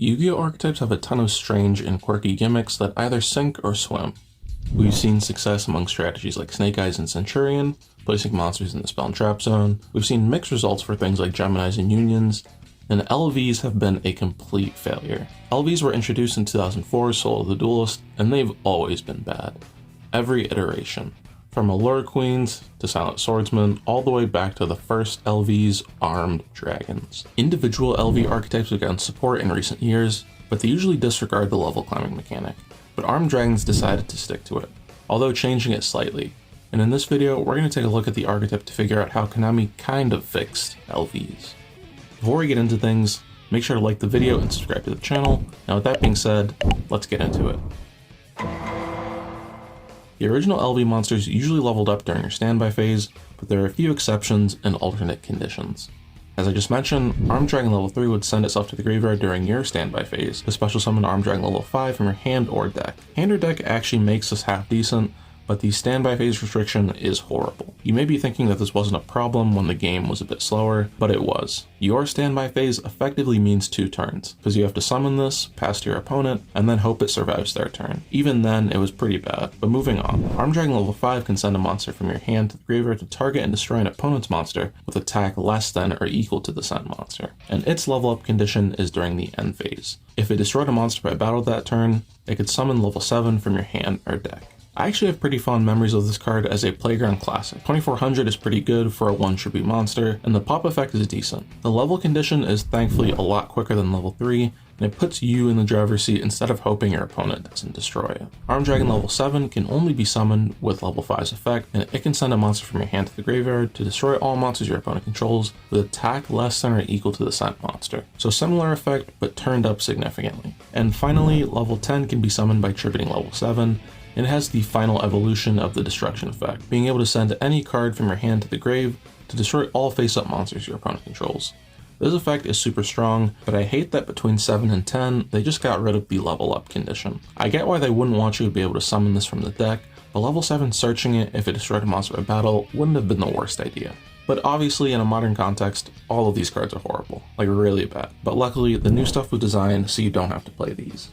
Yu-Gi-Oh archetypes have a ton of strange and quirky gimmicks that either sink or swim. We've seen success among strategies like Snake Eyes and Centurion, placing monsters in the spell and trap zone. We've seen mixed results for things like Geminis and Unions, and LVs have been a complete failure. LVs were introduced in 2004 Soul of the Duelist, and they've always been bad. Every iteration. From Allure Queens to Silent Swordsman, all the way back to the first LVs, Armed Dragons. Individual LV archetypes have gotten support in recent years, but they usually disregard the level climbing mechanic. But Armed Dragons decided to stick to it, although changing it slightly. And in this video, we're going to take a look at the archetype to figure out how Konami kind of fixed LVs. Before we get into things, make sure to like the video and subscribe to the channel. Now with that being said, let's get into it. The original LV monsters usually leveled up during your standby phase, but there are a few exceptions and alternate conditions. As I just mentioned, Armed Dragon level 3 would send itself to the graveyard during your standby phase to special summon Armed Dragon level 5 from your hand or deck. Hand or deck actually makes this half decent, but the standby phase restriction is horrible. You may be thinking that this wasn't a problem when the game was a bit slower, but it was. Your standby phase effectively means 2 turns, because you have to summon this, pass to your opponent, and then hope it survives their turn. Even then, it was pretty bad. But moving on, Armed Dragon level 5 can send a monster from your hand to the graveyard to target and destroy an opponent's monster with attack less than or equal to the sent monster, and its level up condition is during the end phase. If it destroyed a monster by battle that turn, it could summon level 7 from your hand or deck. I actually have pretty fond memories of this card as a playground classic. 2400 is pretty good for a 1 tribute monster, and the pop effect is decent. The level condition is thankfully a lot quicker than level 3, and it puts you in the driver's seat instead of hoping your opponent doesn't destroy it. Armed Dragon level 7 can only be summoned with level 5's effect, and it can send a monster from your hand to the graveyard to destroy all monsters your opponent controls with attack less than or equal to the sent monster. So similar effect, but turned up significantly. And finally, level 10 can be summoned by tributing level 7, and it has the final evolution of the destruction effect, being able to send any card from your hand to the grave to destroy all face-up monsters your opponent controls. This effect is super strong, but I hate that between 7 and 10, they just got rid of the level up condition. I get why they wouldn't want you to be able to summon this from the deck, but level 7 searching it if it destroyed a monster by battle wouldn't have been the worst idea. But obviously in a modern context, all of these cards are horrible, like really bad. But luckily, the new stuff was designed so you don't have to play these.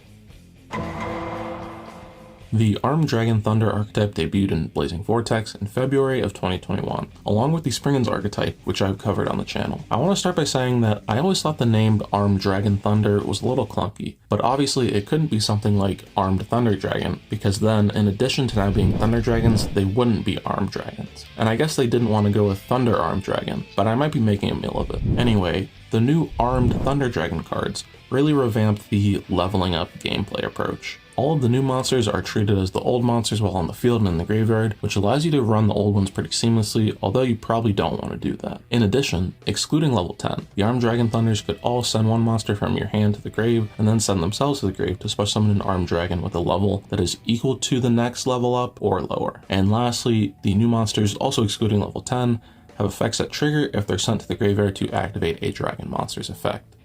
The Armed Dragon Thunder archetype debuted in Blazing Vortex in February of 2021, along with the Springens archetype, which I've covered on the channel. I want to start by saying that I always thought the name Armed Dragon Thunder was a little clunky, but obviously it couldn't be something like Armed Thunder Dragon, because then, in addition to now being Thunder Dragons, they wouldn't be Armed Dragons. And I guess they didn't want to go with Thunder Armed Dragon, but I might be making a meal of it. Anyway, the new Armed Thunder Dragon cards really revamped the leveling up gameplay approach. All of the new monsters are treated as the old monsters while on the field and in the graveyard, which allows you to run the old ones pretty seamlessly, although you probably don't want to do that. In addition, excluding level 10, the Armed Dragon Thunders could all send one monster from your hand to the grave, and then send themselves to the grave to special summon an Armed Dragon with a level that is equal to the next level up or lower. And lastly, the new monsters, also excluding level 10, have effects that trigger if they're sent to the graveyard to activate a Dragon monster's effect.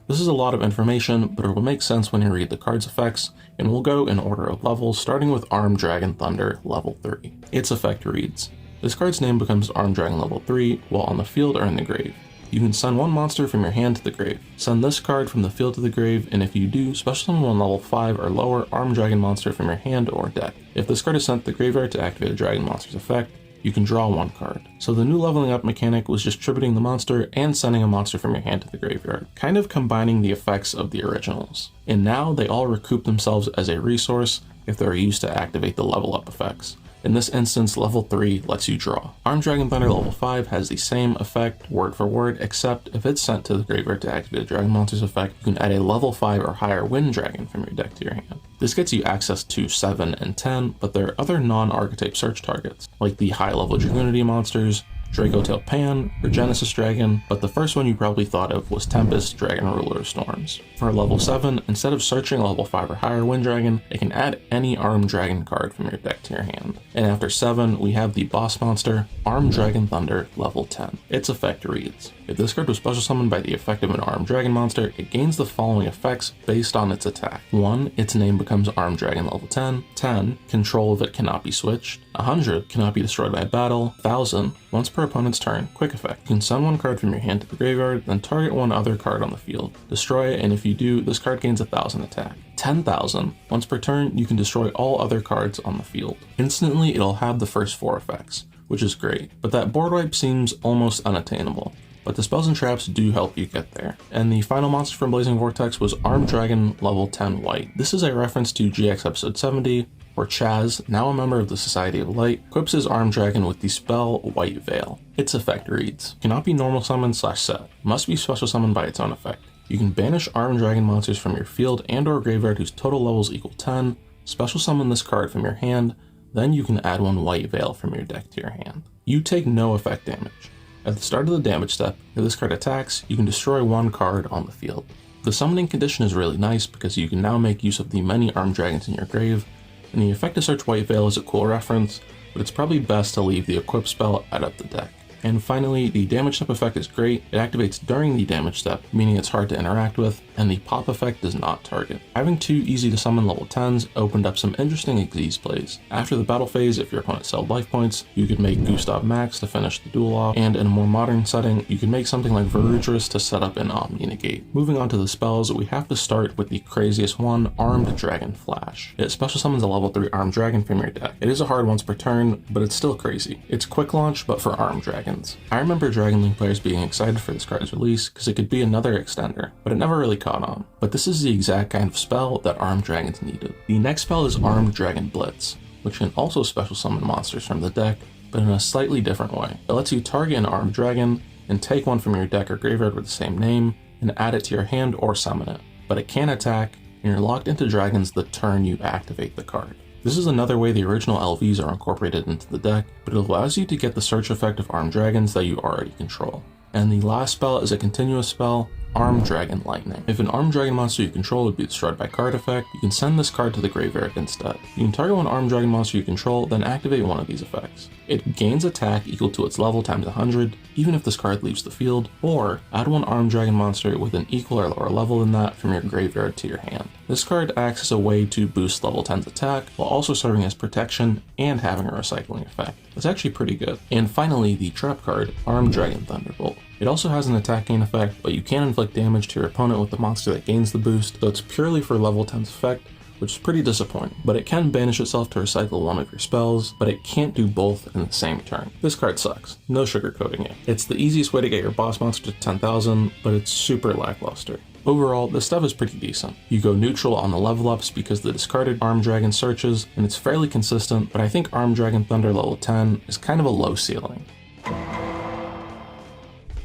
This is a lot of information, but it will make sense when you read the card's effects, and we'll go in order of levels, starting with Armed Dragon Thunder level 3. Its effect reads: this card's name becomes Armed Dragon level 3 while on the field or in the grave. You can send one monster from your hand to the grave. Send this card from the field to the grave, and if you do, special summon one level 5 or lower Armed Dragon monster from your hand or deck. If this card is sent to the graveyard to activate a Dragon monster's effect, you can draw one card. So the new leveling up mechanic was just tributing the monster and sending a monster from your hand to the graveyard, kind of combining the effects of the originals. And now they all recoup themselves as a resource if they're used to activate the level up effects. In this instance, level 3 lets you draw. Armed Dragon Thunder level 5 has the same effect word for word, except if it's sent to the graveyard to activate a Dragon monster's effect, you can add a level 5 or higher Wind Dragon from your deck to your hand. This gets you access to 7 and 10, but there are other non-archetype search targets, like the high-level Dragoonity monsters, Dracotail Pan, or Genesis Dragon, but the first one you probably thought of was Tempest Dragon Ruler of Storms. For level 7, instead of searching a level 5 or higher Wind Dragon, it can add any Armed Dragon card from your deck to your hand. And after 7, we have the boss monster, Armed Dragon Thunder level 10. Its effect reads: if this card was special summoned by the effect of an Armed Dragon monster, it gains the following effects based on its attack. 1. Its name becomes Armed Dragon level 10. 10. Control of it cannot be switched. 100. Cannot be destroyed by battle. 1000. Once per for opponent's turn, quick effect. You can send one card from your hand to the graveyard, then target one other card on the field. Destroy it, and if you do, this card gains 1000 attack. 10,000. Once per turn, you can destroy all other cards on the field. Instantly, it'll have the first 4 effects, which is great, but that board wipe seems almost unattainable. But the spells and traps do help you get there. And the final monster from Blazing Vortex was Armed Dragon level 10 white. This is a reference to GX episode 70, where Chaz, now a member of the Society of Light, equips his Armed Dragon with the spell White Veil. Its effect reads, cannot be normal summoned / set, must be special summoned by its own effect. You can banish Armed Dragon monsters from your field and or graveyard whose total levels equal 10, special summon this card from your hand, then you can add one White Veil from your deck to your hand. You take no effect damage. At the start of the damage step, if this card attacks, you can destroy one card on the field. The summoning condition is really nice because you can now make use of the many Armed Dragons in your grave, and the effect to search White Veil is a cool reference, but it's probably best to leave the equip spell out of the deck. And finally, the damage step effect is great. It activates during the damage step, meaning it's hard to interact with, and the pop effect does not target. Having 2 easy to summon level 10s opened up some interesting Xyz plays. After the battle phase, if your opponent sold life points, you could make Gustav Max to finish the duel off, and in a more modern setting, you could make something like Verudris to set up an Omni Negate. Moving on to the spells, we have to start with the craziest one, Armed Dragon Flash. It special summons a level 3 Armed Dragon from your deck. It is a hard once per turn, but it's still crazy. It's quick launch, but for Armed Dragons. I remember Dragon Link players being excited for this card's release because it could be another extender, but it never really caught on. But this is the exact kind of spell that Armed Dragons needed. The next spell is Armed Dragon Blitz, which can also special summon monsters from the deck, but in a slightly different way. It lets you target an Armed Dragon and take one from your deck or graveyard with the same name and add it to your hand or summon it. But it can attack, and you're locked into dragons the turn you activate the card. This is another way the original LVs are incorporated into the deck, but it allows you to get the search effect of Armed Dragons that you already control. And the last spell is a continuous spell, Armed Dragon Lightning. If an Armed Dragon monster you control would be destroyed by card effect, you can send this card to the graveyard instead. You can target one Armed Dragon monster you control, then activate one of these effects. It gains attack equal to its level times 100, even if this card leaves the field, or add one Armed Dragon monster with an equal or lower level than that from your graveyard to your hand. This card acts as a way to boost level 10's attack, while also serving as protection and having a recycling effect. It's actually pretty good. And finally, the trap card, Armed Dragon Thunderbolt. It also has an attack gain effect, but you can inflict damage to your opponent with the monster that gains the boost, so it's purely for level 10's effect, which is pretty disappointing. But it can banish itself to recycle one of your spells, but it can't do both in the same turn. This card sucks, no sugarcoating it. It's the easiest way to get your boss monster to 10,000, but it's super lackluster. Overall, this stuff is pretty decent. You go neutral on the level ups because the discarded Armed Dragon searches, and it's fairly consistent, but I think Armed Dragon Thunder level 10 is kind of a low ceiling.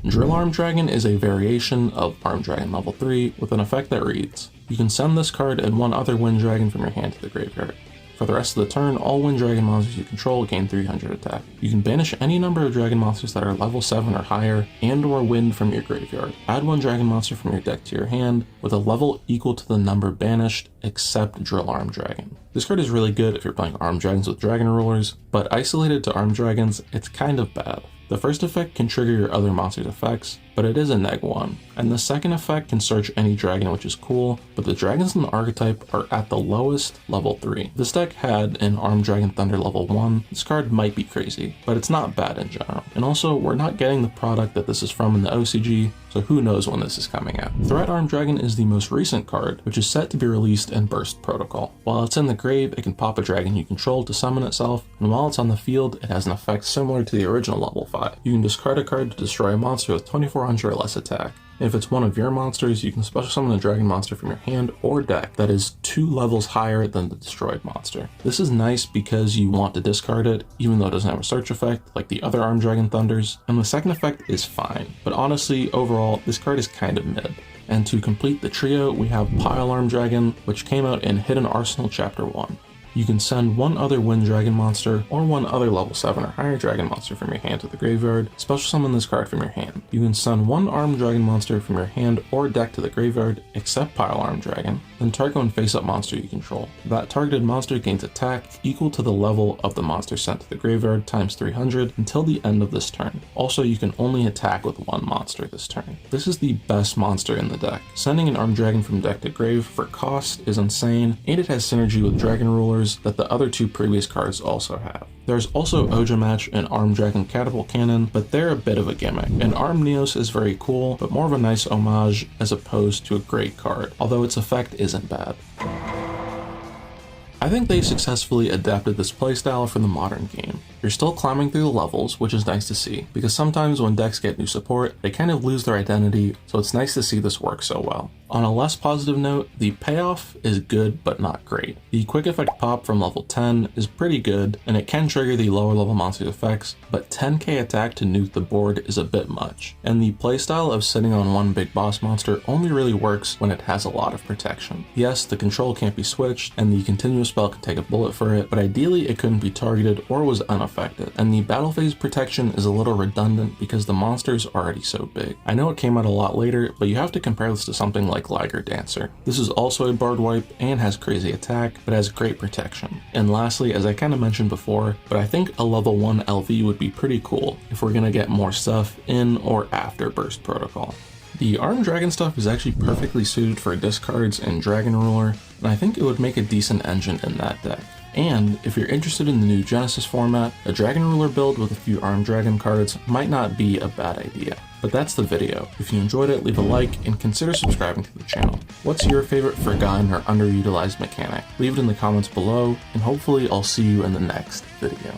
Drill Armed Dragon is a variation of Armed Dragon level 3 with an effect that reads, you can send this card and one other Wind Dragon from your hand to the graveyard. For the rest of the turn, all Wind Dragon monsters you control gain 300 attack. You can banish any number of Dragon monsters that are level 7 or higher and or Wind from your graveyard. Add one Dragon monster from your deck to your hand with a level equal to the number banished except Drill Armed Dragon. This card is really good if you're playing Armed Dragons with Dragon Rulers, but isolated to Armed Dragons, it's kind of bad. The first effect can trigger your other monster's effects, but it is a neg-1, and the second effect can search any dragon, which is cool, but the dragons in the archetype are at the lowest level 3. This deck had an Armed Dragon Thunder level 1, this card might be crazy, but it's not bad in general. And also, we're not getting the product that this is from in the OCG, so who knows when this is coming out. Threat Armed Dragon is the most recent card, which is set to be released in Burst Protocol. While it's in the grave, it can pop a dragon you control to summon itself, and while it's on the field, it has an effect similar to the original level 5. You can discard a card to destroy a monster with 2400 or less attack. And if it's one of your monsters, you can special summon a dragon monster from your hand or deck that is 2 levels higher than the destroyed monster. This is nice because you want to discard it, even though it doesn't have a search effect like the other Armed Dragon Thunders, and the second effect is fine. But honestly, overall, this card is kind of mid. And to complete the trio, we have Pile Armed Dragon, which came out in Hidden Arsenal Chapter 1. You can send one other Wind Dragon monster or one other level 7 or higher dragon monster from your hand to the graveyard, special summon this card from your hand. You can send one Armed Dragon monster from your hand or deck to the graveyard, except Pile Armed Dragon, then target one face-up monster you control. That targeted monster gains attack equal to the level of the monster sent to the graveyard times 300 until the end of this turn. Also, you can only attack with one monster this turn. This is the best monster in the deck. Sending an Armed Dragon from deck to grave for cost is insane, and it has synergy with Dragon Rulers features that the other two previous cards also have. There's also Oja Match and Arm Dragon Catapult Cannon, but they're a bit of a gimmick. And Arm Neos is very cool, but more of a nice homage as opposed to a great card, although its effect isn't bad. I think they successfully adapted this playstyle for the modern game. You're still climbing through the levels, which is nice to see, because sometimes when decks get new support, they kind of lose their identity, so it's nice to see this work so well. On a less positive note, the payoff is good but not great. The quick effect pop from level 10 is pretty good, and it can trigger the lower level monster effects, but 10k attack to nuke the board is a bit much. And the playstyle of sitting on one big boss monster only really works when it has a lot of protection. Yes, the control can't be switched, and the continuous spell can take a bullet for it, but ideally it couldn't be targeted or was unaffected. And the battle phase protection is a little redundant because the monster is already so big. I know it came out a lot later, but you have to compare this to something like Liger Dancer. This is also a bard wipe and has crazy attack, but has great protection. And lastly, as I kind of mentioned before, but I think a level 1 LV would be pretty cool if we're gonna get more stuff in or after Burst Protocol. The Armed Dragon stuff is actually perfectly suited for discards and Dragon Ruler, and I think it would make a decent engine in that deck. And if you're interested in the new Genesis format, a Dragon Ruler build with a few Armed Dragon cards might not be a bad idea. But that's the video. If you enjoyed it, leave a like and consider subscribing to the channel. What's your favorite forgotten or underutilized mechanic? Leave it in the comments below, and hopefully I'll see you in the next video.